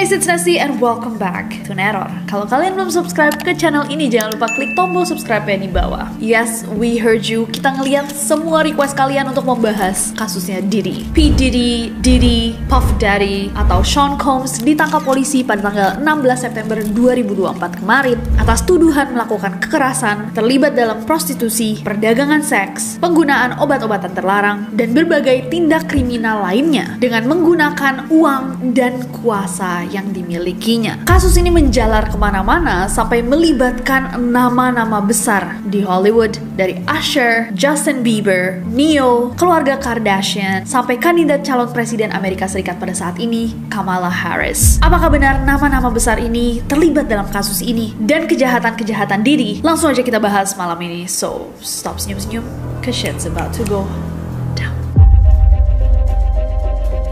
guys, it's Nasi and welcome back to Neror. Kalau kalian belum subscribe ke channel ini, jangan lupa klik tombol subscribe-nya di bawah. Yes, we heard you. Kita ngeliat semua request kalian untuk membahas kasusnya Diddy. P. Diddy, Puff Daddy, atau Sean Combs ditangkap polisi pada tanggal 16 September 2024 kemarin atas tuduhan melakukan kekerasan, terlibat dalam prostitusi, perdagangan seks, penggunaan obat-obatan terlarang, dan berbagai tindak kriminal lainnya dengan menggunakan uang dan kuasa yang dimilikinya. Kasus ini menjalar kemana-mana sampai melibatkan nama-nama besar di Hollywood, dari Usher, Justin Bieber, Neo, keluarga Kardashian, sampai kandidat calon presiden Amerika Serikat pada saat ini, Kamala Harris. Apakah benar nama-nama besar ini terlibat dalam kasus ini dan kejahatan-kejahatan Diddy? Langsung aja kita bahas malam ini. So, stop senyum-senyum, cause shit's about to go down.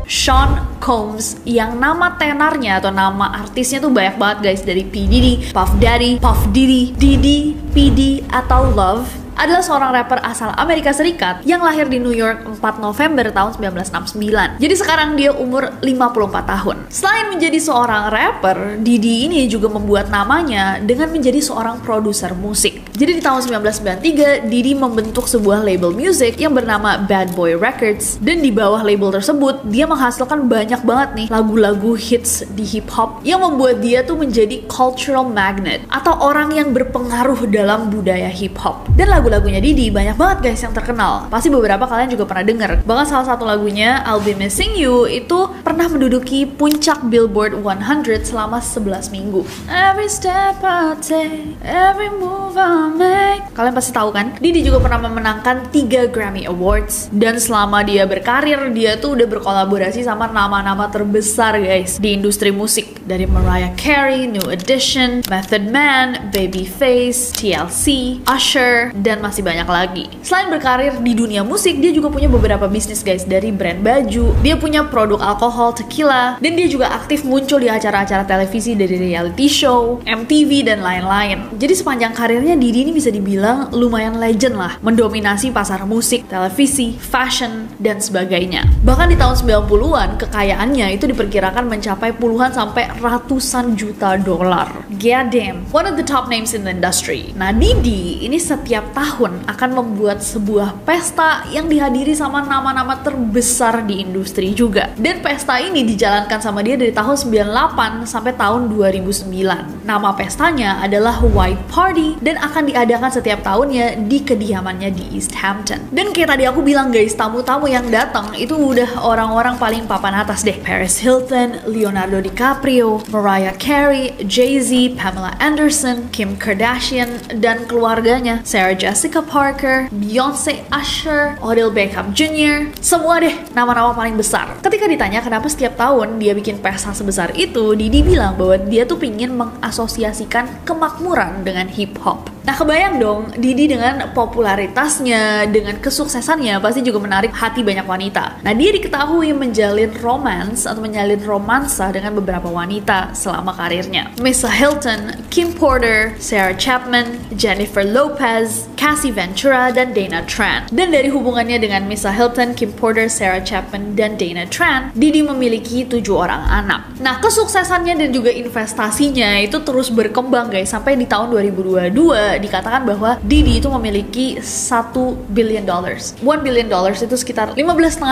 Sean Combs, yang nama tenarnya atau nama artisnya tuh banyak banget guys, dari P. Diddy, Puff Daddy, Puff Diddy, Diddy, PD, atau Love, adalah seorang rapper asal Amerika Serikat yang lahir di New York 4 November tahun 1969. Jadi sekarang dia umur 54 tahun. Selain menjadi seorang rapper, Diddy ini juga membuat namanya dengan menjadi seorang produser musik. Jadi di tahun 1993, Diddy membentuk sebuah label musik yang bernama Bad Boy Records, dan di bawah label tersebut dia menghasilkan banyak banget nih lagu-lagu hits di hip hop yang membuat dia tuh menjadi cultural magnet atau orang yang berpengaruh dalam budaya hip hop. Dan lagu-lagunya Diddy banyak banget guys yang terkenal. Pasti beberapa kalian juga pernah denger. Bahkan salah satu lagunya, I'll Be Missing You, itu pernah menduduki puncak Billboard 100 selama 11 minggu. Every step I take, every move I make. Kalian pasti tahu kan? Diddy juga pernah memenangkan 3 Grammy Awards. Dan selama dia berkarir, dia tuh udah berkolaborasi sama nama-nama terbesar guys di industri musik. Dari Mariah Carey, New Edition, Method Man, Babyface, TLC, Usher, dan masih banyak lagi. Selain berkarir di dunia musik, dia juga punya beberapa bisnis guys, dari brand baju, dia punya produk alkohol, tequila, dan dia juga aktif muncul di acara-acara televisi dari reality show, MTV, dan lain-lain. Jadi sepanjang karirnya Diddy ini bisa dibilang lumayan legend lah, mendominasi pasar musik, televisi, fashion, dan sebagainya. Bahkan di tahun 90-an, kekayaannya itu diperkirakan mencapai puluhan sampai ratusan juta dolar. God damn, one of the top names in the industry. Nah, Diddy ini setiap tahun akan membuat sebuah pesta yang dihadiri sama nama-nama terbesar di industri juga. Dan pesta ini dijalankan sama dia dari tahun 98 sampai tahun 2009. Nama pestanya adalah White Party dan akan diadakan setiap tahunnya di kediamannya di East Hampton. Dan kayak tadi aku bilang guys, tamu-tamu yang datang itu udah orang-orang paling papan atas deh. Paris Hilton, Leonardo DiCaprio, Mariah Carey, Jay-Z, Pamela Anderson, Kim Kardashian, dan keluarganya, Sarah Jessica Parker, Beyonce, Usher, Odell Beckham Jr. Semua deh nama-nama paling besar. Ketika ditanya kenapa setiap tahun dia bikin pesta sebesar itu, Diddy bilang bahwa dia tuh pingin mengasosiasikan kemakmuran dengan hip hop. Nah, kebayang dong, Diddy dengan popularitasnya, dengan kesuksesannya pasti juga menarik hati banyak wanita. Nah, dia diketahui menjalin romance atau menjalin romansa dengan beberapa wanita selama karirnya. Misa Hilton, Kim Porter, Sarah Chapman, Jennifer Lopez, Cassie Ventura, dan Dana Tran. Dan dari hubungannya dengan Misa Hilton, Kim Porter, Sarah Chapman, dan Dana Tran, Diddy memiliki 7 orang anak. Nah, kesuksesannya dan juga investasinya itu terus berkembang guys, sampai di tahun 2022 dikatakan bahwa Diddy itu memiliki $1 billion. $1 billion itu sekitar 15,5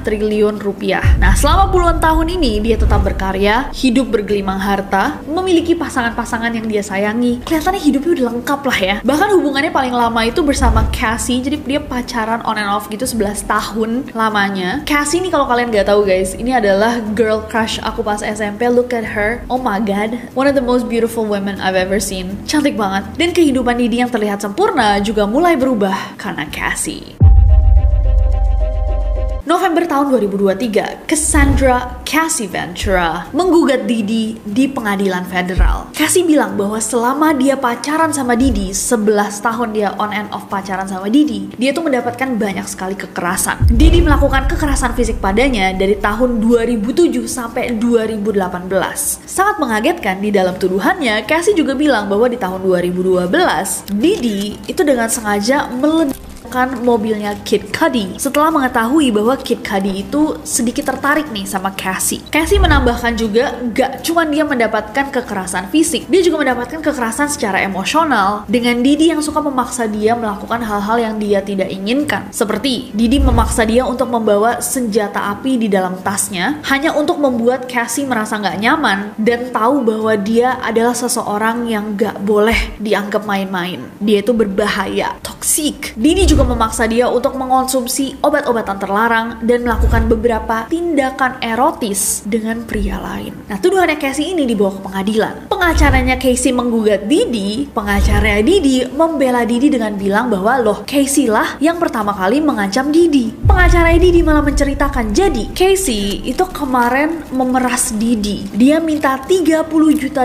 triliun rupiah. Nah, selama puluhan tahun ini dia tetap berkarya, hidup bergelimang harta, memiliki pasangan-pasangan yang dia sayangi. Kelihatannya hidupnya udah lengkap lah ya. Bahkan hubungannya paling lama itu bersama Cassie, jadi dia pacaran on and off gitu 11 tahun lamanya. Cassie ini kalau kalian gak tahu guys, ini adalah girl crush aku pas SMP. Look at her, oh my god, one of the most beautiful women I've ever seen. Cantik banget. Dan kehidupan Diddy yang terlihat sempurna juga mulai berubah karena Cassie. November tahun 2023, Cassandra Cassie Ventura menggugat Diddy di pengadilan federal. Cassie bilang bahwa selama dia pacaran sama Diddy, 11 tahun dia on and off pacaran sama Diddy, dia tuh mendapatkan banyak sekali kekerasan. Diddy melakukan kekerasan fisik padanya dari tahun 2007 sampai 2018. Sangat mengagetkan, di dalam tuduhannya, Cassie juga bilang bahwa di tahun 2012, Diddy itu dengan sengaja meledakkan menggunakan mobilnya Kid Cudi setelah mengetahui bahwa Kid Cudi itu sedikit tertarik nih sama Cassie. Cassie menambahkan juga gak cuma dia mendapatkan kekerasan fisik, dia juga mendapatkan kekerasan secara emosional dengan Didi yang suka memaksa dia melakukan hal-hal yang dia tidak inginkan. Seperti Didi memaksa dia untuk membawa senjata api di dalam tasnya hanya untuk membuat Cassie merasa gak nyaman dan tahu bahwa dia adalah seseorang yang gak boleh dianggap main-main. Dia itu berbahaya, toksik. Didi juga memaksa dia untuk mengonsumsi obat-obatan terlarang dan melakukan beberapa tindakan erotis dengan pria lain. Nah, tuduhannya Cassie ini dibawa ke pengadilan. Pengacaranya Cassie menggugat Didi, pengacara Didi membela Didi dengan bilang bahwa loh, Cassie lah yang pertama kali mengancam Didi. Pengacara Didi malah menceritakan, jadi Cassie itu kemarin memeras Didi. Dia minta $30 juta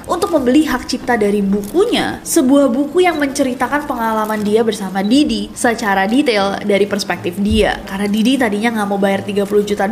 untuk membeli hak cipta dari bukunya, sebuah buku yang menceritakan pengalaman dia bersama Didi secara detail dari perspektif dia. Karena Didi tadinya nggak mau bayar $30 juta,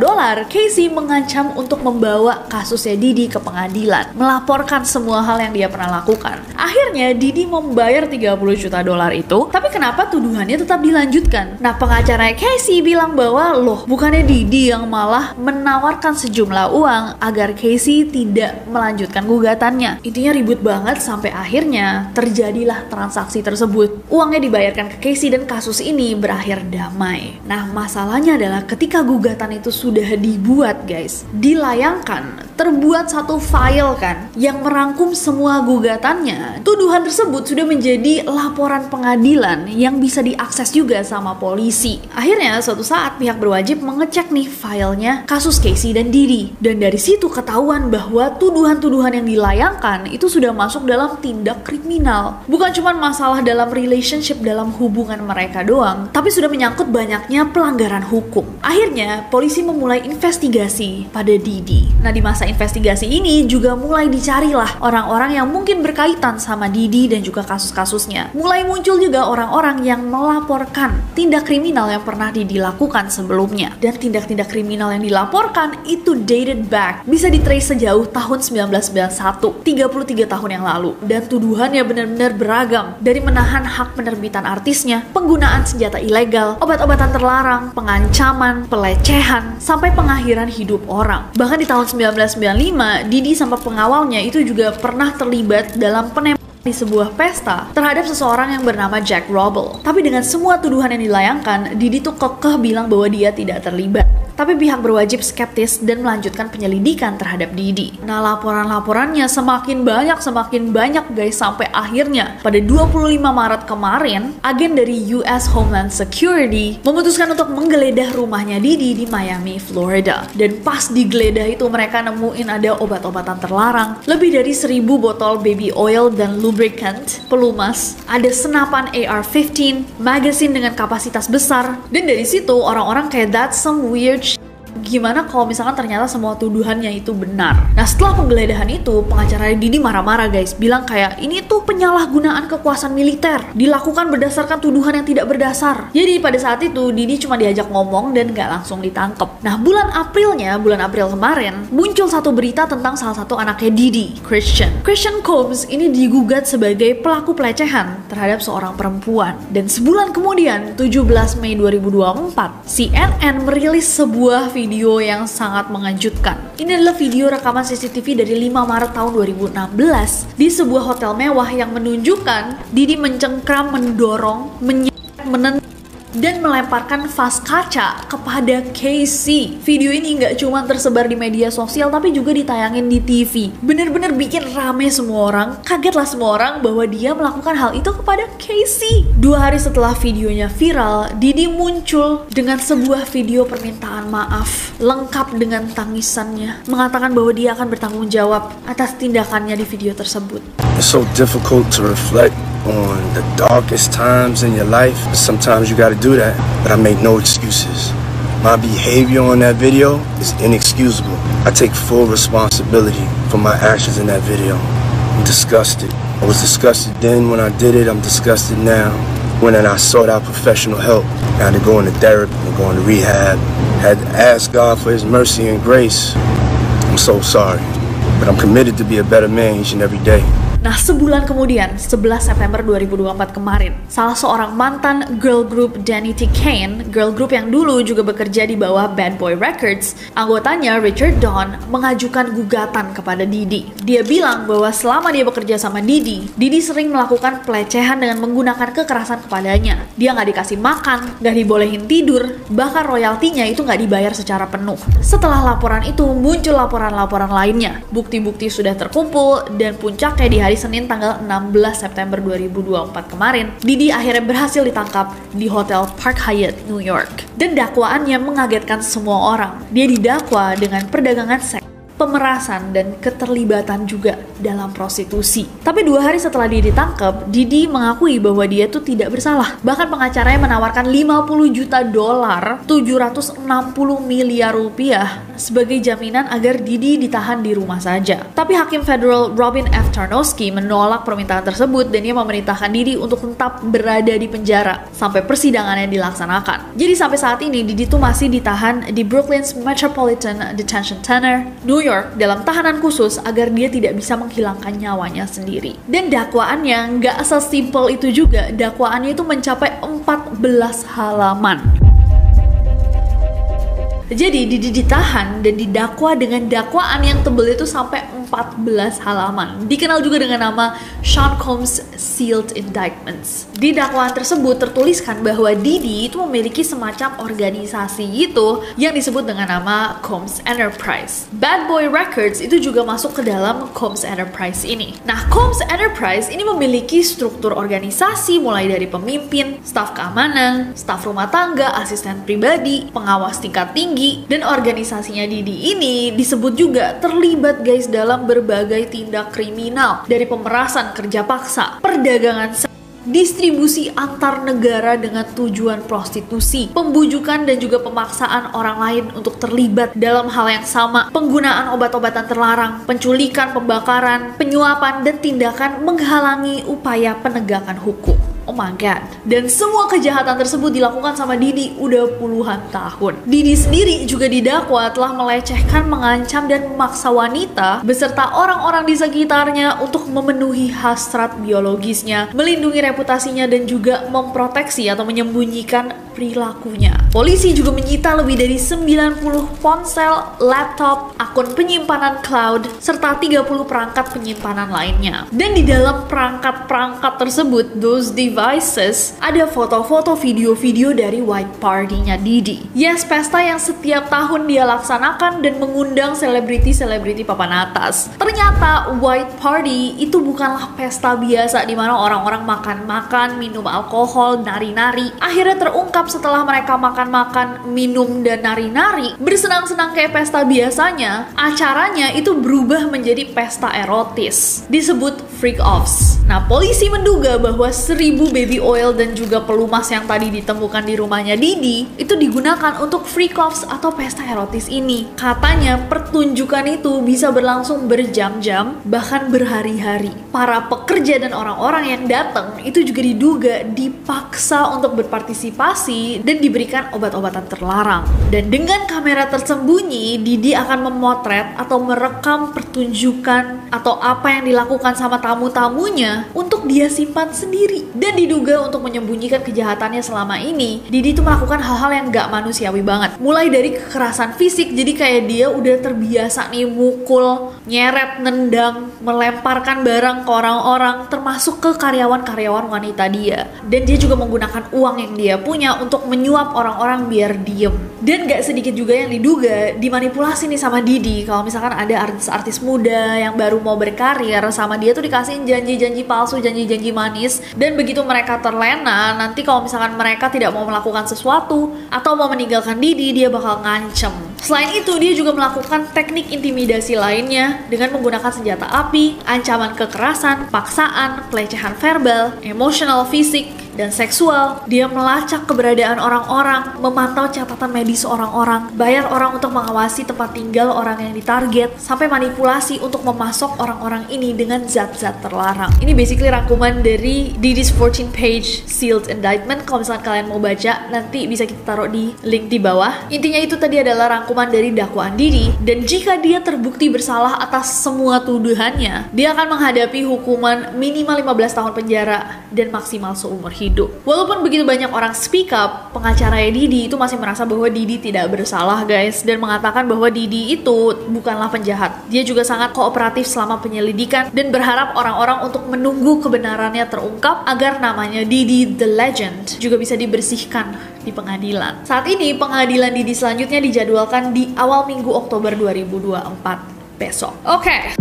Cassie mengancam untuk membawa kasusnya Didi ke pengadilan, melaporkan semua hal yang dia pernah lakukan. Akhirnya Didi membayar $30 juta itu, tapi kenapa tuduhannya tetap dilanjutkan? Nah, pengacara Cassie bilang bahwa loh, bukannya Didi yang malah menawarkan sejumlah uang agar Cassie tidak melanjutkan gugatannya. Intinya ribut banget sampai akhirnya terjadilah transaksi tersebut. Uangnya dibayarkan ke Cassie dan kasus ini berakhir damai. Nah, masalahnya adalah ketika gugatan itu sudah dibuat, guys, dilayangkan, terbuat satu file kan yang merangkum semua gugatannya. Tuduhan tersebut sudah menjadi laporan pengadilan yang bisa diakses juga sama polisi. Akhirnya suatu saat pihak berwajib mengecek nih filenya kasus Cassie dan Didi, dan dari situ ketahuan bahwa tuduhan-tuduhan yang dilayangkan itu sudah masuk dalam tindak kriminal. Bukan cuma masalah dalam relationship, dalam hubungan mereka doang, tapi sudah menyangkut banyaknya pelanggaran hukum. Akhirnya polisi memulai investigasi pada Didi. Nah, di masa investigasi ini juga mulai dicarilah orang-orang yang mungkin berkaitan sama Didi dan juga kasus-kasusnya. Mulai muncul juga orang-orang yang melaporkan tindak kriminal yang pernah Didi lakukan sebelumnya. Dan tindak-tindak kriminal yang dilaporkan itu dated back, bisa ditrace sejauh tahun 1991, 33 tahun yang lalu. Dan tuduhannya benar-benar beragam, dari menahan hak penerbitan artisnya, penggunaan senjata ilegal, obat-obatan terlarang, pengancaman, pelecehan, sampai pengakhiran hidup orang. Bahkan di tahun 1995, Didi sama pengawalnya itu juga pernah terlibat dalam penembakan di sebuah pesta terhadap seseorang yang bernama Jack Robel. Tapi dengan semua tuduhan yang dilayangkan, Didi tuh kekeh bilang bahwa dia tidak terlibat. Tapi pihak berwajib skeptis dan melanjutkan penyelidikan terhadap Didi. Nah, laporan-laporannya semakin banyak guys, sampai akhirnya pada 25 Maret kemarin, agen dari US Homeland Security memutuskan untuk menggeledah rumahnya Didi di Miami, Florida. Dan pas digeledah itu mereka nemuin ada obat-obatan terlarang, lebih dari 1000 botol baby oil dan lubricant, pelumas, ada senapan AR-15, magazine dengan kapasitas besar. Dan dari situ orang-orang kayak that's some weird gimana kalau misalkan ternyata semua tuduhannya itu benar. Nah, setelah penggeledahan itu, pengacara Didi marah-marah guys, bilang kayak ini tuh penyalahgunaan kekuasaan militer, dilakukan berdasarkan tuduhan yang tidak berdasar. Jadi pada saat itu Didi cuma diajak ngomong dan gak langsung ditangkap. Nah, bulan April kemarin muncul satu berita tentang salah satu anaknya Didi, Christian Combs ini digugat sebagai pelaku pelecehan terhadap seorang perempuan. Dan sebulan kemudian, 17 Mei 2024, CNN merilis sebuah video yang sangat mengejutkan. Ini adalah video rekaman CCTV dari 5 Maret tahun 2016 di sebuah hotel mewah yang menunjukkan Didi mencengkram, mendorong, menendang dan melemparkan vas kaca kepada Cassie. Video ini nggak cuma tersebar di media sosial tapi juga ditayangin di TV. Bener-bener bikin rame semua orang, kagetlah semua orang bahwa dia melakukan hal itu kepada Cassie. 2 hari setelah videonya viral, Didi muncul dengan sebuah video permintaan maaf lengkap dengan tangisannya, mengatakan bahwa dia akan bertanggung jawab atas tindakannya di video tersebut. It's so difficult to reflect on the darkest times in your life. Sometimes you gotta do that, but I make no excuses. My behavior on that video is inexcusable. I take full responsibility for my actions in that video. I'm disgusted. I was disgusted then when I did it. I'm disgusted now when I sought out professional help. I had to go into therapy and go into rehab. I had to ask God for His mercy and grace. I'm so sorry, but I'm committed to be a better man each and every day. Nah, sebulan kemudian, 11 September 2024 kemarin, salah seorang mantan girl group Danity Kane, girl group yang dulu juga bekerja di bawah Bad Boy Records, anggotanya Richard Don mengajukan gugatan kepada Didi. Dia bilang bahwa selama dia bekerja sama Didi sering melakukan pelecehan dengan menggunakan kekerasan kepadanya. Dia nggak dikasih makan, nggak dibolehin tidur, bahkan royaltinya itu nggak dibayar secara penuh. Setelah laporan itu, muncul laporan-laporan lainnya. Bukti-bukti sudah terkumpul, dan puncaknya di hari Senin tanggal 16 September 2024 kemarin, Didi akhirnya berhasil ditangkap di Hotel Park Hyatt, New York. Dan dakwaannya mengagetkan semua orang. Dia didakwa dengan perdagangan seks, pemerasan, dan keterlibatan juga dalam prostitusi. Tapi 2 hari setelah dia ditangkap, Didi mengakui bahwa dia tuh tidak bersalah. Bahkan pengacaranya menawarkan $50 juta, 760 miliar rupiah sebagai jaminan agar Didi ditahan di rumah saja. Tapi Hakim Federal Robin F. Tarnowski menolak permintaan tersebut dan dia memerintahkan Didi untuk tetap berada di penjara sampai persidangannya dilaksanakan. Jadi sampai saat ini Didi tuh masih ditahan di Brooklyn's Metropolitan Detention Center, New York, dalam tahanan khusus agar dia tidak bisa menghilangkan nyawanya sendiri. Dan dakwaannya nggak sesimpel itu juga. Dakwaannya itu mencapai 14 halaman. Jadi Didi ditahan dan didakwa dengan dakwaan yang tebal itu sampai 14 halaman. Dikenal juga dengan nama Sean Combs Sealed Indictments. Di dakwaan tersebut tertuliskan bahwa Didi itu memiliki semacam organisasi gitu yang disebut dengan nama Combs Enterprise. Bad Boy Records itu juga masuk ke dalam Combs Enterprise ini. Nah, Combs Enterprise ini memiliki struktur organisasi mulai dari pemimpin, staf keamanan, staf rumah tangga, asisten pribadi, pengawas tingkat tinggi, dan organisasinya Didi ini disebut juga terlibat guys dalam berbagai tindak kriminal, dari pemerasan kerja paksa, perdagangan seks, distribusi antar negara dengan tujuan prostitusi, pembujukan dan juga pemaksaan orang lain untuk terlibat dalam hal yang sama, penggunaan obat-obatan terlarang, penculikan, pembakaran, penyuapan, dan tindakan menghalangi upaya penegakan hukum. Oh my god. Dan semua kejahatan tersebut dilakukan sama Didi udah puluhan tahun. Didi sendiri juga didakwa telah melecehkan, mengancam, dan memaksa wanita beserta orang-orang di sekitarnya untuk memenuhi hasrat biologisnya, melindungi reputasinya, dan juga memproteksi atau menyembunyikan perilakunya. Polisi juga menyita lebih dari 90 ponsel, laptop, akun penyimpanan cloud, serta 30 perangkat penyimpanan lainnya. Dan di dalam perangkat-perangkat tersebut, those devices, ada foto-foto, video-video dari white party-nya Didi. Yes, pesta yang setiap tahun dia laksanakan dan mengundang selebriti-selebriti papan atas. Ternyata white party itu bukanlah pesta biasa di mana orang-orang makan-makan, minum alkohol, nari-nari. Akhirnya terungkap setelah mereka makan-makan, minum, dan nari-nari, bersenang-senang kayak pesta biasanya, acaranya itu berubah menjadi pesta erotis, disebut freak-offs. Nah, polisi menduga bahwa 1000 baby oil dan juga pelumas yang tadi ditemukan di rumahnya Didi itu digunakan untuk freak-offs atau pesta erotis ini. Katanya pertunjukan itu bisa berlangsung berjam-jam, bahkan berhari-hari. Para pekerja dan orang-orang yang datang itu juga diduga dipaksa untuk berpartisipasi dan diberikan obat-obatan terlarang. Dan dengan kamera tersembunyi, Didi akan memotret atau merekam pertunjukan atau apa yang dilakukan sama tamu-tamunya untuk dia simpan sendiri. Dan diduga untuk menyembunyikan kejahatannya selama ini, Didi tuh melakukan hal-hal yang gak manusiawi banget. Mulai dari kekerasan fisik, jadi kayak dia udah terbiasa nih mukul, nyeret, nendang, melemparkan barang ke orang-orang, termasuk ke karyawan-karyawan wanita dia. Dan dia juga menggunakan uang yang dia punya untuk menyuap orang-orang biar diem. Dan gak sedikit juga yang diduga dimanipulasi nih sama Didi. Kalau misalkan ada artis-artis muda yang baru mau berkarir, sama dia tuh dikasihin janji-janji palsu, janji-janji manis. Dan begitu mereka terlena, nanti kalau misalkan mereka tidak mau melakukan sesuatu atau mau meninggalkan Didi, dia bakal ngancem. Selain itu, dia juga melakukan teknik intimidasi lainnya dengan menggunakan senjata api, ancaman kekerasan, paksaan, pelecehan verbal, emosional, fisik, dan seksual. Dia melacak keberadaan orang-orang, memantau catatan medis orang-orang, bayar orang untuk mengawasi tempat tinggal orang yang ditarget, sampai manipulasi untuk memasok orang-orang ini dengan zat-zat terlarang. Ini basically rangkuman dari Didi's 14-page sealed indictment. Kalau misalnya kalian mau baca, nanti bisa kita taruh di link di bawah. Intinya itu tadi adalah rangkuman dari dakwaan Didi, dan jika dia terbukti bersalah atas semua tuduhannya, dia akan menghadapi hukuman minimal 15 tahun penjara dan maksimal seumur hidup. Walaupun begitu banyak orang speak up, pengacara Didi itu masih merasa bahwa Didi tidak bersalah, guys, dan mengatakan bahwa Didi itu bukanlah penjahat. Dia juga sangat kooperatif selama penyelidikan dan berharap orang-orang untuk menunggu kebenarannya terungkap agar namanya Didi the Legend juga bisa dibersihkan di pengadilan. Saat ini pengadilan Didi selanjutnya dijadwalkan di awal minggu Oktober 2024 besok. Oke.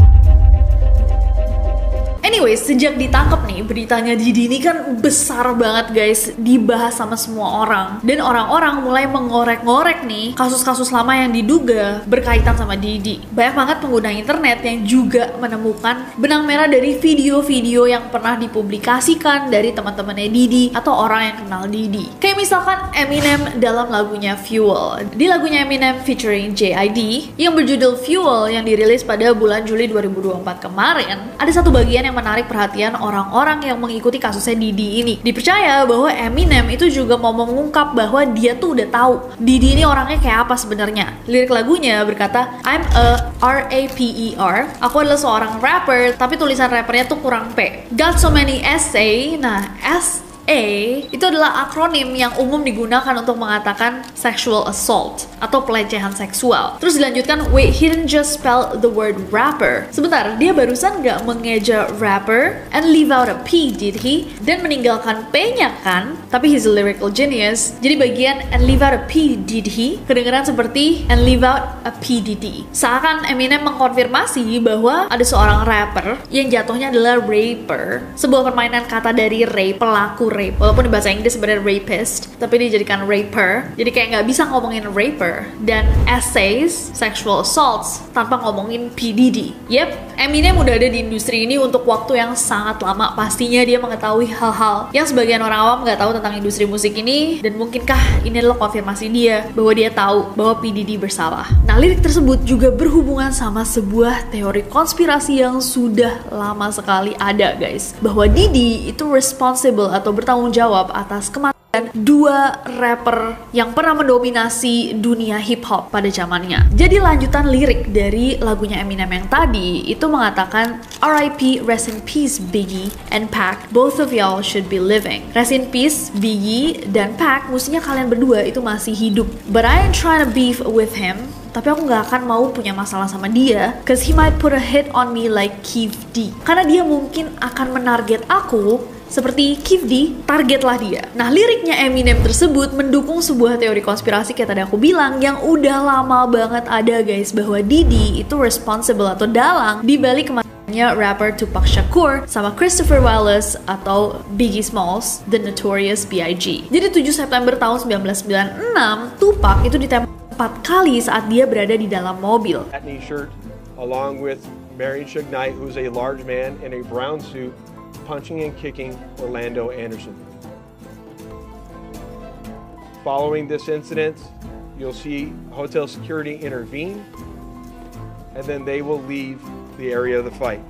Anyways, sejak ditangkap nih, beritanya Didi ini kan besar banget, guys, dibahas sama semua orang. Dan orang-orang mulai mengorek-ngorek nih kasus-kasus lama yang diduga berkaitan sama Didi. Banyak banget pengguna internet yang juga menemukan benang merah dari video-video yang pernah dipublikasikan dari teman-temannya Didi atau orang yang kenal Didi. Kayak misalkan Eminem dalam lagunya Fuel. Di lagunya Eminem featuring JID yang berjudul Fuel yang dirilis pada bulan Juli 2024 kemarin, ada satu bagian yang menarik perhatian orang-orang yang mengikuti kasusnya Didi ini. Dipercaya bahwa Eminem itu juga mau mengungkap bahwa dia tuh udah tahu Didi ini orangnya kayak apa sebenarnya. Lirik lagunya berkata, I'm a R-A-P-E-R. Aku adalah seorang rapper, tapi tulisan rappernya tuh kurang P. Got so many essay. Nah, itu adalah akronim yang umum digunakan untuk mengatakan sexual assault atau pelecehan seksual. Terus dilanjutkan, wait, he didn't just spell the word rapper. Sebentar, dia barusan nggak mengeja rapper and leave out a P, did he? Dan meninggalkan P-nya kan? Tapi he's a lyrical genius. Jadi bagian and leave out a P, did he? Kedengeran seperti and leave out a PDD. Seakan Eminem mengkonfirmasi bahwa ada seorang rapper yang jatuhnya adalah raper. Sebuah permainan kata dari rape, pelaku rape. Walaupun di bahasa Inggris sebenarnya rapist, tapi dijadikan raper. Jadi kayak nggak bisa ngomongin raper dan essays, sexual assaults tanpa ngomongin PDD. Yep, Eminem udah ada di industri ini untuk waktu yang sangat lama. Pastinya dia mengetahui hal-hal yang sebagian orang awam nggak tahu tentang industri musik ini, dan mungkinkah ini adalah konfirmasi dia bahwa dia tahu bahwa PDD bersalah. Nah, lirik tersebut juga berhubungan sama sebuah teori konspirasi yang sudah lama sekali ada, guys, bahwa Didi itu responsible atau bertanggung jawab atas kematian dua rapper yang pernah mendominasi dunia hip hop pada zamannya. Jadi lanjutan lirik dari lagunya Eminem yang tadi itu mengatakan R.I.P. rest in peace Biggie and Pac, both of y'all should be living. Rest in peace Biggie dan Pac, mestinya kalian berdua itu masih hidup. But I ain't trying to beef with him. Tapi aku gak akan mau punya masalah sama dia, cause he might put a hit on me like Keef D. Karena dia mungkin akan menarget aku seperti Keef D, targetlah dia. Nah, liriknya Eminem tersebut mendukung sebuah teori konspirasi kayak tadi aku bilang yang udah lama banget ada, guys, bahwa Didi itu responsible atau dalang di balik kematiannya rapper Tupac Shakur sama Christopher Wallace atau Biggie Smalls, The Notorious B.I.G. Jadi 7 September tahun 1996, Tupac itu ditembak 4 kali saat dia berada di dalam mobil. Shirt, along with Marion Suge Knight, who's a large man in a brown suit, punching and kicking Orlando Anderson. Following this incident, you'll see hotel security intervene, and then they will leave the area of the fight.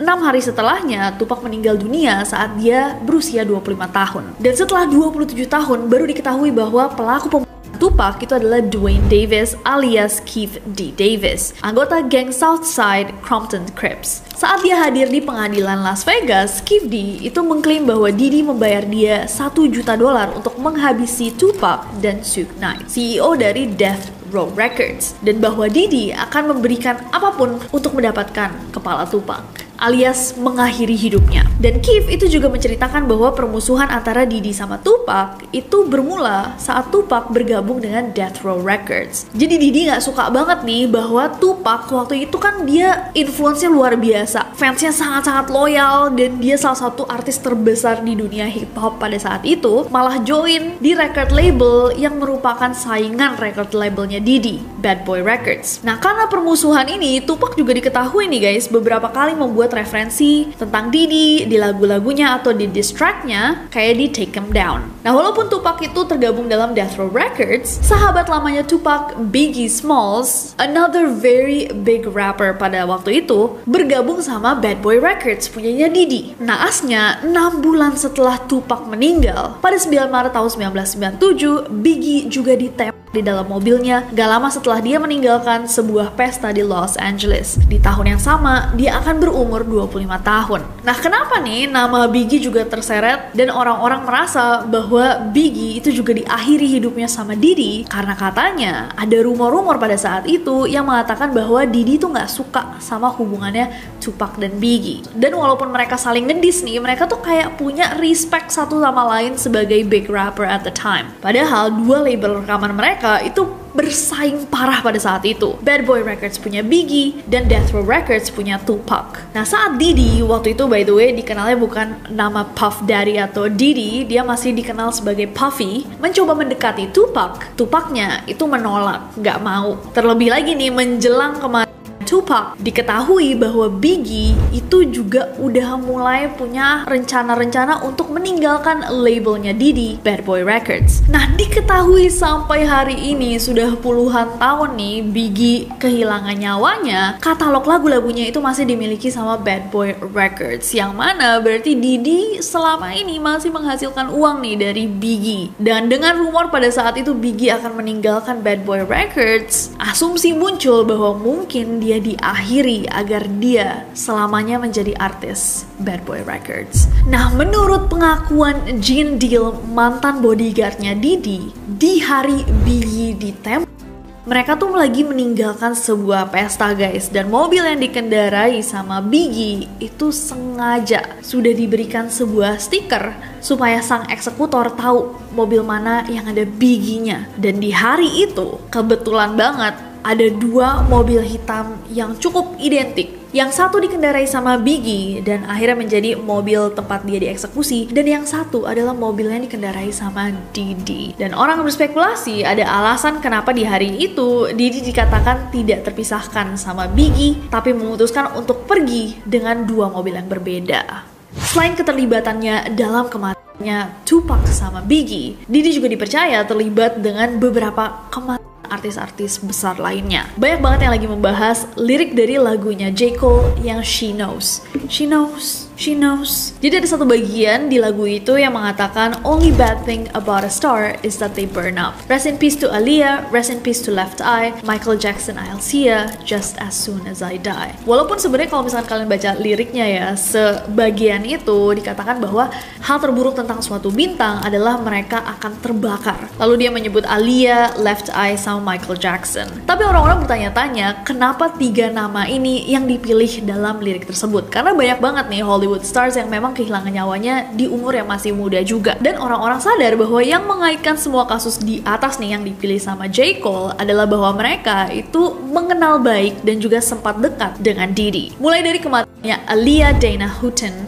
6 hari setelahnya, Tupac meninggal dunia saat dia berusia 25 tahun. Dan setelah 27 tahun, baru diketahui bahwa pelaku pembunuhan Tupac itu adalah Dwayne Davis alias Keef D. Davis, anggota geng Southside Compton Crips. Saat dia hadir di pengadilan Las Vegas, Keef D itu mengklaim bahwa Didi membayar dia $1 juta untuk menghabisi Tupac dan Suge Knight, CEO dari Death Row Records, dan bahwa Didi akan memberikan apapun untuk mendapatkan kepala Tupac, alias mengakhiri hidupnya. Dan Keef itu juga menceritakan bahwa permusuhan antara Didi sama Tupac itu bermula saat Tupac bergabung dengan Death Row Records. Jadi Didi gak suka banget nih bahwa Tupac waktu itu kan dia influence-nya luar biasa, fansnya sangat-sangat loyal, dan dia salah satu artis terbesar di dunia hip hop pada saat itu, malah join di record label yang merupakan saingan record labelnya Didi, Bad Boy Records. Nah, karena permusuhan ini, Tupac juga diketahui nih, guys, beberapa kali membuat buat referensi tentang Diddy di lagu-lagunya atau di diss track-nya kayak di Take 'Em Down. Nah, walaupun Tupac itu tergabung dalam Death Row Records, sahabat lamanya Tupac, Biggie Smalls, another very big rapper pada waktu itu, bergabung sama Bad Boy Records punyanya Diddy. Naasnya, 6 bulan setelah Tupac meninggal, pada 9 Maret tahun 1997, Biggie juga ditembak di dalam mobilnya gak lama setelah dia meninggalkan sebuah pesta di Los Angeles. Di tahun yang sama, dia akan berumur 25 tahun. Nah, kenapa nih nama Biggie juga terseret dan orang-orang merasa bahwa Biggie itu juga diakhiri hidupnya sama Diddy? Karena katanya ada rumor-rumor pada saat itu yang mengatakan bahwa Diddy tuh gak suka sama hubungannya Tupac dan Biggie. Dan walaupun mereka saling ngedis nih, mereka tuh kayak punya respect satu sama lain sebagai big rapper at the time. Padahal dua label rekaman mereka itu bersaing parah pada saat itu. Bad Boy Records punya Biggie dan Death Row Records punya Tupac. Nah, saat Diddy waktu itu by the way dikenalnya bukan nama Puff Daddy atau Diddy, dia masih dikenal sebagai Puffy, mencoba mendekati Tupac. Tupacnya itu menolak, gak mau. Terlebih lagi nih menjelang kematian Tupac, diketahui bahwa Biggie itu juga udah mulai punya rencana-rencana untuk meninggalkan labelnya Diddy, Bad Boy Records. Nah, diketahui sampai hari ini sudah puluhan tahun nih Biggie kehilangan nyawanya, katalog lagu-lagunya itu masih dimiliki sama Bad Boy Records, yang mana berarti Diddy selama ini masih menghasilkan uang nih dari Biggie. Dan dengan rumor pada saat itu Biggie akan meninggalkan Bad Boy Records, asumsi muncul bahwa mungkin dia diakhiri agar dia selamanya menjadi artis Bad Boy Records. Nah, menurut pengakuan Gene Deal, mantan bodyguardnya Diddy, di hari Biggie ditembak, mereka tuh lagi meninggalkan sebuah pesta guys, dan mobil yang dikendarai sama Biggie itu sengaja sudah diberikan sebuah stiker supaya sang eksekutor tahu mobil mana yang ada Biggie-nya. Dan di hari itu kebetulan banget ada dua mobil hitam yang cukup identik. Yang satu dikendarai sama Biggie dan akhirnya menjadi mobil tempat dia dieksekusi, dan yang satu adalah mobil yang dikendarai sama Diddy. Dan orang berspekulasi ada alasan kenapa di hari itu Diddy dikatakan tidak terpisahkan sama Biggie, tapi memutuskan untuk pergi dengan dua mobil yang berbeda. Selain keterlibatannya dalam kematiannya Tupac sama Biggie, Diddy juga dipercaya terlibat dengan beberapa kematian artis-artis besar lainnya. Banyak banget yang lagi membahas lirik dari lagunya J. Cole yang She Knows. She knows, she knows. Jadi ada satu bagian di lagu itu yang mengatakan only bad thing about a star is that they burn up. Rest in peace to Aaliyah, rest in peace to Left Eye, Michael Jackson I'll see ya just as soon as I die. Walaupun sebenarnya kalau misalkan kalian baca liriknya ya, sebagian itu dikatakan bahwa hal terburuk tentang suatu bintang adalah mereka akan terbakar. Lalu dia menyebut Aaliyah, Left Eye, sama Michael Jackson. Tapi orang-orang bertanya-tanya kenapa 3 nama ini yang dipilih dalam lirik tersebut, karena banyak banget nih Hollywood stars yang memang kehilangan nyawanya di umur yang masih muda juga. Dan orang-orang sadar bahwa yang mengaitkan semua kasus di atas nih yang dipilih sama J. Cole adalah bahwa mereka itu mengenal baik dan juga sempat dekat dengan Diddy. Mulai dari kematiannya Aaliyah Dana Houghton,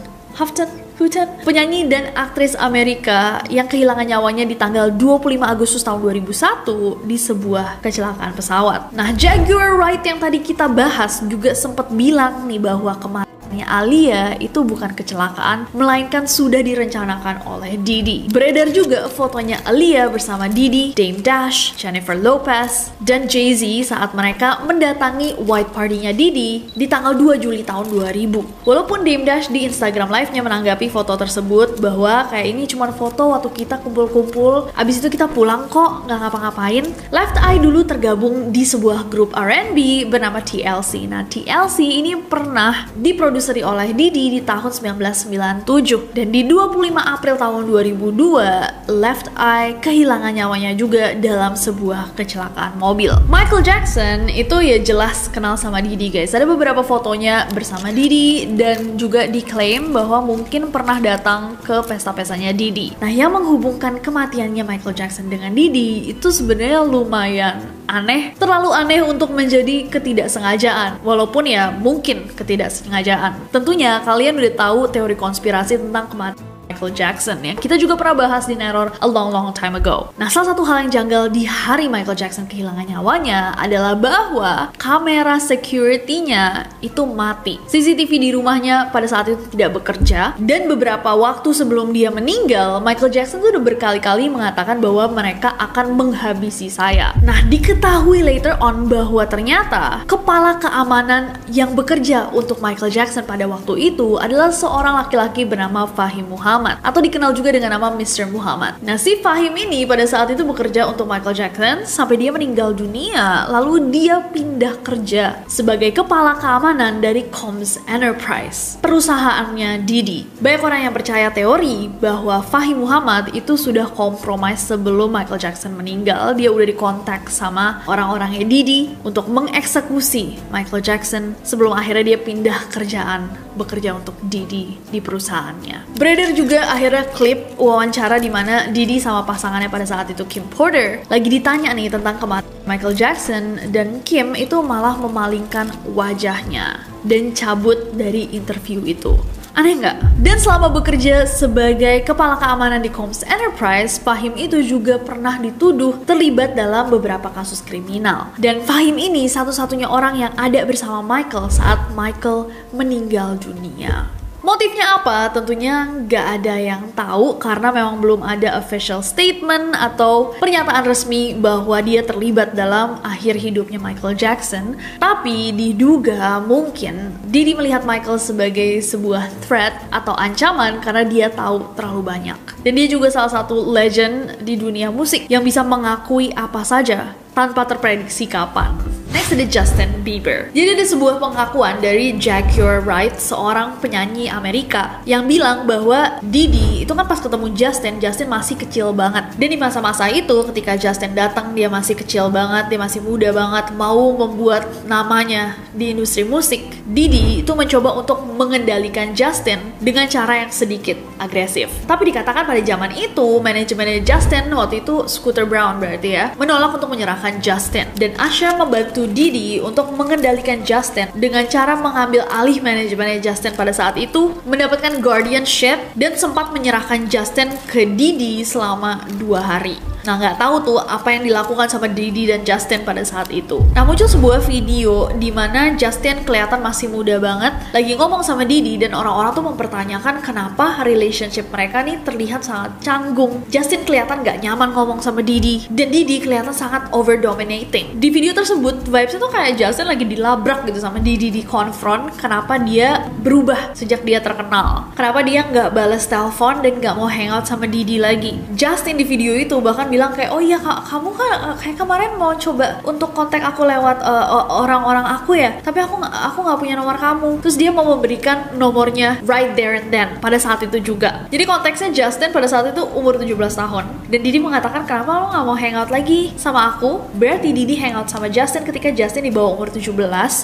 penyanyi dan aktris Amerika yang kehilangan nyawanya di tanggal 25 Agustus tahun 2001 di sebuah kecelakaan pesawat. Nah, Jaguar Wright yang tadi kita bahas juga sempat bilang nih bahwa kematiannya Aaliyah itu bukan kecelakaan, melainkan sudah direncanakan oleh Diddy. Beredar juga fotonya Aaliyah bersama Diddy, Dame Dash, Jennifer Lopez, dan Jay-Z saat mereka mendatangi white party-nya Diddy di tanggal 2 Juli tahun 2000. Walaupun Dame Dash di Instagram Live-nya menanggapi foto tersebut bahwa kayak ini cuma foto waktu kita kumpul-kumpul, abis itu kita pulang kok, nggak ngapa-ngapain. Left Eye dulu tergabung di sebuah grup R&B bernama TLC. Nah, TLC ini pernah diproduksi oleh Diddy di tahun 1997, dan di 25 April tahun 2002 Left Eye kehilangan nyawanya juga dalam sebuah kecelakaan mobil. Michael Jackson itu ya jelas kenal sama Diddy guys. Ada beberapa fotonya bersama Diddy dan juga diklaim bahwa mungkin pernah datang ke pesta-pestanya Diddy. Nah, yang menghubungkan kematiannya Michael Jackson dengan Diddy itu sebenarnya lumayan aneh, terlalu aneh untuk menjadi ketidaksengajaan, walaupun ya mungkin ketidaksengajaan. Tentunya kalian udah tahu teori konspirasi tentang kematian Michael Jackson ya. Kita juga pernah bahas di Neror a long time ago. Nah, salah satu hal yang janggal di hari Michael Jackson kehilangan nyawanya adalah bahwa kamera security-nya itu mati. CCTV di rumahnya pada saat itu tidak bekerja, dan beberapa waktu sebelum dia meninggal, Michael Jackson tuh udah berkali-kali mengatakan bahwa mereka akan menghabisi saya. Nah, diketahui later on bahwa ternyata kepala keamanan yang bekerja untuk Michael Jackson pada waktu itu adalah seorang laki-laki bernama Fahim Muhammad, atau dikenal juga dengan nama Mr. Muhammad. Nah, si Fahim ini pada saat itu bekerja untuk Michael Jackson sampai dia meninggal dunia, lalu dia pindah kerja sebagai kepala keamanan dari Combs Enterprise, perusahaannya Diddy. Banyak orang yang percaya teori bahwa Fahim Muhammad itu sudah kompromis sebelum Michael Jackson meninggal. Dia udah dikontak sama orang-orangnya Diddy untuk mengeksekusi Michael Jackson sebelum akhirnya dia pindah kerjaan bekerja untuk Diddy di perusahaannya. Beredar juga akhirnya klip wawancara di mana Diddy sama pasangannya pada saat itu, Kim Porter, lagi ditanya nih tentang kematian Michael Jackson, dan Kim itu malah memalingkan wajahnya dan cabut dari interview itu. Aneh nggak? Dan selama bekerja sebagai kepala keamanan di Combs Enterprise, Fahim itu juga pernah dituduh terlibat dalam beberapa kasus kriminal. Dan Fahim ini satu-satunya orang yang ada bersama Michael saat Michael meninggal dunia. Motifnya apa? Tentunya nggak ada yang tahu karena memang belum ada official statement atau pernyataan resmi bahwa dia terlibat dalam akhir hidupnya Michael Jackson. Tapi diduga mungkin Diddy melihat Michael sebagai sebuah threat atau ancaman karena dia tahu terlalu banyak. Dan dia juga salah satu legend di dunia musik yang bisa mengakui apa saja tanpa terprediksi kapan. Next ada Justin Bieber. Jadi ada sebuah pengakuan dari Jack Your Right, seorang penyanyi Amerika, yang bilang bahwa Diddy itu kan pas ketemu Justin masih kecil banget. Dan di masa-masa itu ketika Justin datang, dia masih kecil banget, dia masih muda banget, mau membuat namanya di industri musik. Diddy itu mencoba untuk mengendalikan Justin dengan cara yang sedikit agresif. Tapi dikatakan pada zaman itu, manajemennya Justin waktu itu Scooter Braun berarti ya, menolak untuk menyerahkan Justin. Dan Usher membantu Diddy untuk mengendalikan Justin dengan cara mengambil alih manajemennya Justin pada saat itu, mendapatkan guardianship, dan sempat menyerahkan Justin ke Diddy selama 2 hari. Nah, nggak tahu tuh apa yang dilakukan sama Diddy dan Justin pada saat itu. Nah, muncul sebuah video di mana Justin kelihatan masih muda banget, lagi ngomong sama Diddy, dan orang-orang tuh mempertanyakan kenapa relationship mereka nih terlihat sangat canggung. Justin kelihatan nggak nyaman ngomong sama Diddy, dan Diddy kelihatan sangat over dominating. Di video tersebut, vibes-nya tuh kayak Justin lagi dilabrak gitu sama Diddy, di confront kenapa dia berubah sejak dia terkenal. Kenapa dia nggak balas telepon dan nggak mau hangout sama Diddy lagi. Justin di video itu bahkan bilang kayak, oh iya kak, kamu kan kayak kemarin mau coba untuk kontak aku lewat orang-orang aku ya, tapi aku nggak punya nomor kamu. Terus dia mau memberikan nomornya right there and then pada saat itu juga. Jadi konteksnya Justin pada saat itu umur 17 tahun, dan Diddy mengatakan kenapa lo nggak mau hangout lagi sama aku. Berarti Diddy hangout sama Justin ketika Justin di bawah umur 17,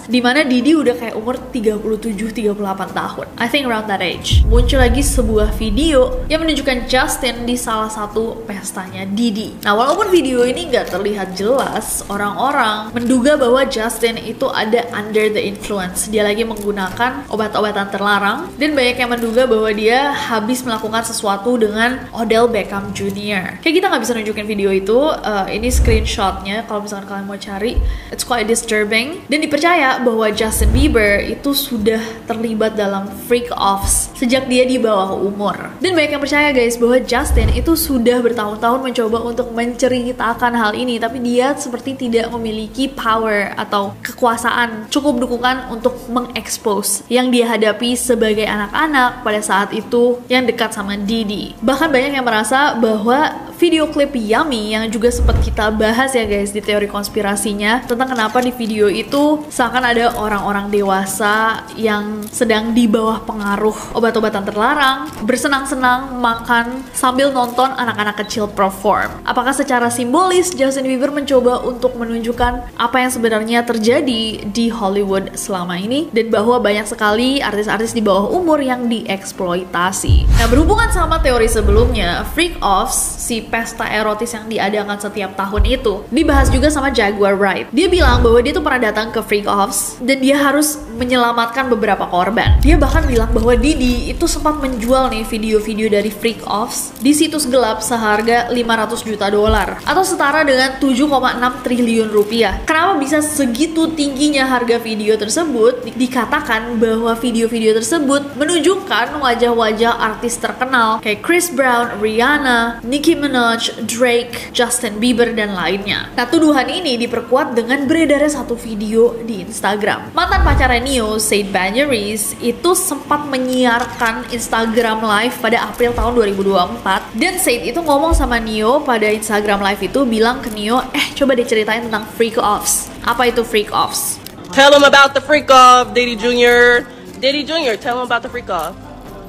dimana Diddy udah kayak umur 37-38 tahun, I think around that age. Muncul lagi sebuah video yang menunjukkan Justin di salah satu pestanya Diddy. Nah, walaupun video ini nggak terlihat jelas, orang-orang menduga bahwa Justin itu ada under the influence. Dia lagi menggunakan obat-obatan terlarang, dan banyak yang menduga bahwa dia habis melakukan sesuatu dengan Odell Beckham Jr. Kayak kita nggak bisa nunjukin video itu, ini screenshotnya kalau misalkan kalian mau cari. It's quite disturbing. Dan dipercaya bahwa Justin Bieber itu sudah terlibat dalam freak-offs sejak dia di bawah umur. Dan banyak yang percaya guys bahwa Justin itu sudah bertahun-tahun mencoba untuk menceritakan hal ini, tapi dia seperti tidak memiliki power atau kekuasaan, cukup dukungan untuk mengekspos yang dia hadapi sebagai anak-anak pada saat itu yang dekat sama Diddy. Bahkan banyak yang merasa bahwa video klip Yummy yang juga sempat kita bahas ya guys di teori konspirasinya, tentang kenapa di video itu seakan ada orang-orang dewasa yang sedang di bawah pengaruh obat-obatan terlarang, bersenang-senang makan sambil nonton anak-anak kecil perform. Apakah secara simbolis Justin Bieber mencoba untuk menunjukkan apa yang sebenarnya terjadi di Hollywood selama ini, dan bahwa banyak sekali artis-artis di bawah umur yang dieksploitasi. Nah, berhubungan sama teori sebelumnya, freak-offs, si pesta erotis yang diadakan setiap tahun itu. Dibahas juga sama Jaguar Wright. Dia bilang bahwa dia tuh pernah datang ke Freak Offs dan dia harus menyelamatkan beberapa korban. Dia bahkan bilang bahwa Didi itu sempat menjual nih video-video dari Freak Offs di situs gelap seharga 500 juta dolar atau setara dengan 7,6 triliun rupiah. Kenapa bisa segitu tingginya harga video tersebut? Dikatakan bahwa video-video tersebut menunjukkan wajah-wajah artis terkenal kayak Chris Brown, Rihanna, Nicki Minaj, Drake, Justin Bieber, dan lainnya. Nah, tuduhan ini diperkuat dengan beredarnya satu video di Instagram. Mantan pacarnya Nio, Said Banyeris, itu sempat menyiarkan Instagram Live pada April tahun 2024 dan Said itu ngomong sama Nio pada Instagram Live itu bilang ke Nio, coba diceritain tentang Freak Offs. Apa itu Freak Offs? Tell him about the freak off, Diddy Jr. Diddy Jr., tell him about the freak off.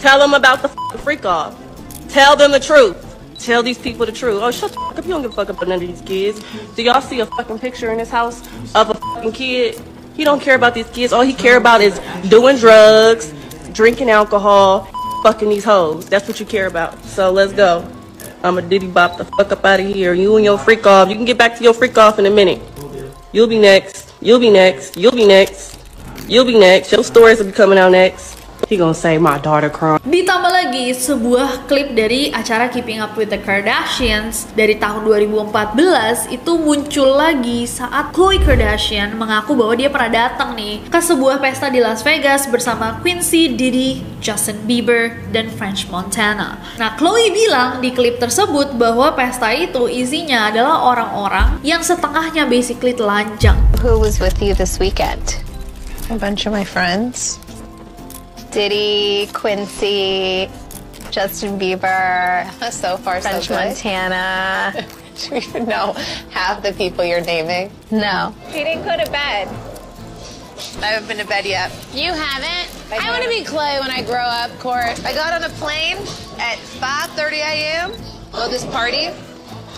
Tell them about the freak off. Tell them the truth. Tell these people the truth. Oh, shut the fuck up. You don't give a fuck about none of these kids. Do y'all see a fucking picture in this house of a fucking kid? He don't care about these kids. All he care about is doing drugs, drinking alcohol, fucking these hoes. That's what you care about. So let's go. I'm a Diddy bop the fuck up out of here. You and your freak off. You can get back to your freak off in a minute. You'll be next. You'll be next. You'll be next. You'll be next. Your stories will be coming out next. He gonna say my daughter crying. Ditambah lagi sebuah klip dari acara Keeping Up with the Kardashians dari tahun 2014 itu muncul lagi saat Khloe Kardashian mengaku bahwa dia pernah datang nih ke sebuah pesta di Las Vegas bersama Quincy, Diddy, Justin Bieber, dan French Montana. Nah, Khloe bilang di klip tersebut bahwa pesta itu isinya adalah orang-orang yang setengahnya basically telanjang. Who was with you this weekend? A bunch of my friends. Diddy, Quincy, Justin Bieber, so far French so good. Montana. Do you even know half the people you're naming? No. He didn't go to bed. I haven't been to bed yet. You haven't? I want to be Khloe when I grow up, Court. I got on a plane at 5:30 a.m. Go this party.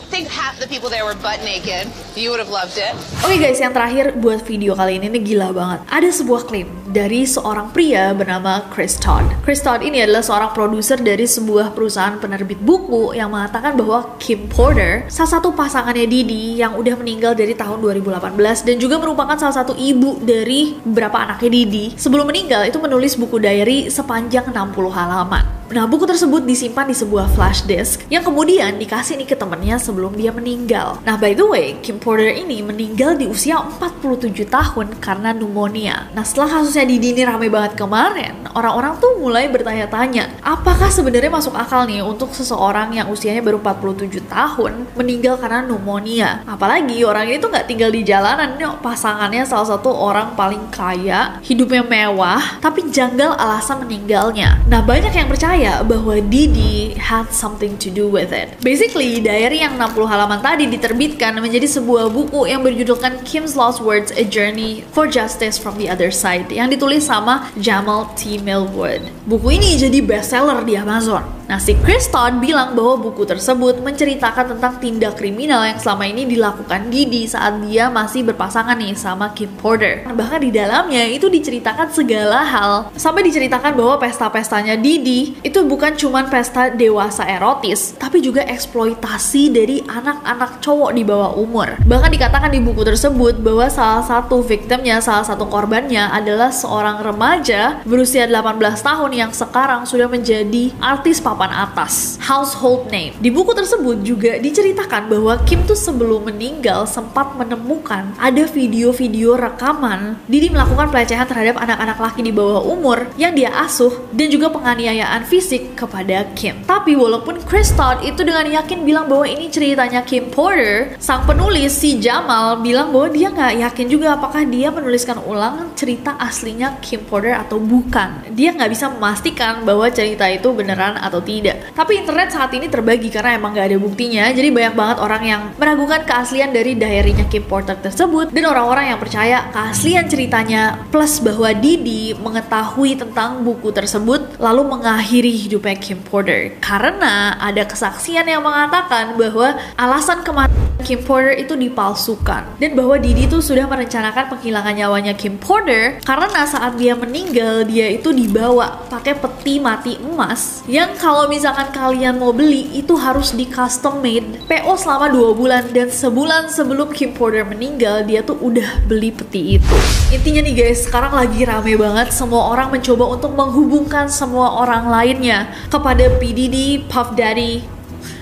I think half the people there were butt naked. You would have loved it. Oke guys, yang terakhir buat video kali ini gila banget. Ada sebuah klaim dari seorang pria bernama Chris Todd. Chris Todd ini adalah seorang produser dari sebuah perusahaan penerbit buku yang mengatakan bahwa Kim Porter, salah satu pasangannya Diddy yang udah meninggal dari tahun 2018 dan juga merupakan salah satu ibu dari beberapa anaknya Diddy, sebelum meninggal itu menulis buku diary sepanjang 60 halaman. Nah, buku tersebut disimpan di sebuah flash disk yang kemudian dikasih nih ke temennya sebelum dia meninggal. Nah, by the way, Kim Porter ini meninggal di usia 47 tahun karena pneumonia. Nah, setelah kasusnya Diddy ini ramai banget kemarin, orang-orang tuh mulai bertanya-tanya, apakah sebenarnya masuk akal nih untuk seseorang yang usianya baru 47 tahun meninggal karena pneumonia? Apalagi orang ini tuh nggak tinggal di jalanan, nih pasangannya salah satu orang paling kaya, hidupnya mewah, tapi janggal alasan meninggalnya. Nah, banyak yang percaya bahwa Diddy had something to do with it. Basically, diary yang 60 halaman tadi diterbitkan menjadi sebuah buku yang berjudulkan Kim's Lost Words: A Journey for Justice from the Other Side yang ditulis sama Jamal T. Millwood. Buku ini jadi bestseller di Amazon. Nah, si Chris Todd bilang bahwa buku tersebut menceritakan tentang tindak kriminal yang selama ini dilakukan Diddy saat dia masih berpasangan nih sama Kim Porter. Bahkan di dalamnya itu diceritakan segala hal, sampai diceritakan bahwa pesta-pestanya Diddy itu bukan cuman pesta dewasa erotis, tapi juga eksploitasi dari anak-anak cowok di bawah umur. Bahkan dikatakan di buku tersebut bahwa salah satu victimnya, salah satu korbannya adalah seorang remaja berusia 18 tahun yang sekarang sudah menjadi artis papan atas, household name. Di buku tersebut juga diceritakan bahwa Kim tuh sebelum meninggal sempat menemukan ada video-video rekaman Diddy melakukan pelecehan terhadap anak-anak laki di bawah umur yang dia asuh dan juga penganiayaan fisik kepada Kim. Tapi walaupun Chris Todd itu dengan yakin bilang bahwa ini ceritanya Kim Porter, sang penulis si Jamal bilang bahwa dia nggak yakin juga apakah dia menuliskan ulang cerita aslinya Kim Porter atau bukan. Dia nggak bisa memastikan bahwa cerita itu beneran atau tidak. Tapi internet saat ini terbagi karena emang nggak ada buktinya, jadi banyak banget orang yang meragukan keaslian dari diary-nya Kim Porter tersebut dan orang-orang yang percaya keaslian ceritanya plus bahwa Diddy mengetahui tentang buku tersebut lalu mengakhiri hidupnya Kim Porter karena ada kesaksian yang mengatakan bahwa alasan kematian Kim Porter itu dipalsukan dan bahwa Diddy itu sudah merencanakan penghilangan nyawanya Kim Porter karena saat dia meninggal dia itu dibawa pakai peti mati emas yang kalau Kalau misalkan kalian mau beli, itu harus di custom made, PO selama 2 bulan, dan sebulan sebelum Kim Porter meninggal, dia tuh udah beli peti itu. Intinya nih guys, sekarang lagi rame banget, semua orang mencoba untuk menghubungkan semua orang lainnya kepada P. Diddy, Puff Daddy.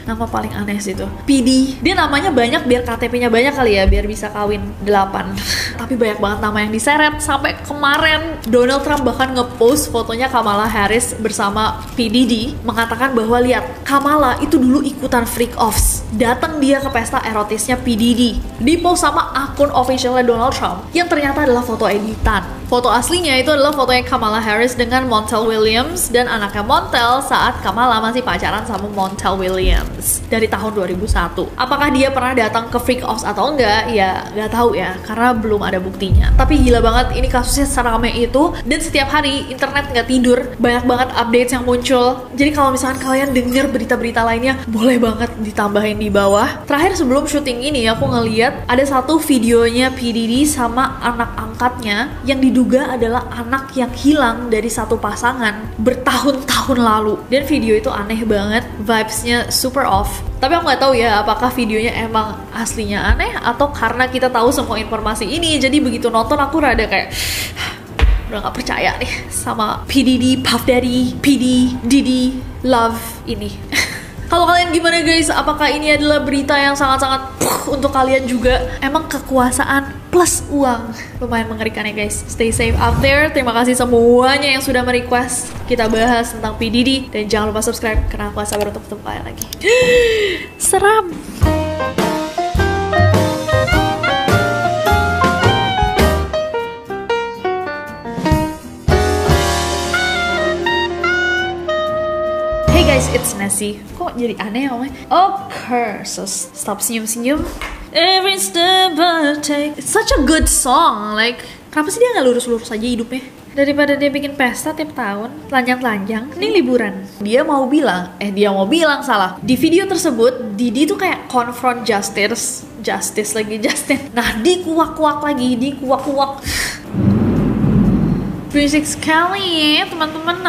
Nama paling aneh sih itu P. Diddy. Dia namanya banyak biar KTP-nya banyak kali ya, biar bisa kawin 8. Tapi banyak banget nama yang diseret. Sampai kemarin Donald Trump bahkan ngepost fotonya Kamala Harris bersama P. Diddy, mengatakan bahwa lihat, Kamala itu dulu ikutan freak offs. Datang dia ke pesta erotisnya P. Diddy. Di-post sama akun officialnya Donald Trump, yang ternyata adalah foto editan. Foto aslinya itu adalah fotonya Kamala Harris dengan Montel Williams dan anaknya Montel saat Kamala masih pacaran sama Montel Williams dari tahun 2001. Apakah dia pernah datang ke freak offs atau enggak? Ya nggak tahu ya, karena belum ada buktinya. Tapi gila banget, ini kasusnya serame itu, dan setiap hari internet nggak tidur, banyak banget updates yang muncul. Jadi kalau misalkan kalian denger berita-berita lainnya, boleh banget ditambahin di bawah. Terakhir sebelum syuting ini, aku ngeliat ada satu videonya P. Diddy sama anak angkatnya yang diduga adalah anak yang hilang dari satu pasangan bertahun-tahun lalu. Dan video itu aneh banget, vibes-nya super off. Tapi aku nggak tahu ya, apakah videonya emang aslinya aneh atau karena kita tahu semua informasi ini, jadi begitu nonton aku rada kayak udah nggak percaya nih sama P. Diddy, Puff Daddy, P. Diddy, Love ini. Kalau kalian gimana guys? Apakah ini adalah berita yang sangat-sangat untuk kalian juga? Emang kekuasaan plus uang lumayan mengerikan ya guys. Stay safe out there. Terima kasih semuanya yang sudah merequest kita bahas tentang P. Diddy, dan jangan lupa subscribe karena aku gak sabar untuk ketemu kalian lagi. Seram. Hey guys, it's Nessie. Kok jadi aneh ya omnya? Oh, curses. Stop senyum-senyum. Every step I take. It's such a good song. Like, kenapa sih dia nggak lurus-lurus aja hidupnya? Daripada dia bikin pesta tiap tahun, telanjang-telanjang, ini liburan. Dia mau bilang salah. Di video tersebut, Diddy tuh kayak confront justice lagi, Justin. Nah, dikuak-kuak lagi, dikuak-kuak. Berisik sekali ya, teman-teman.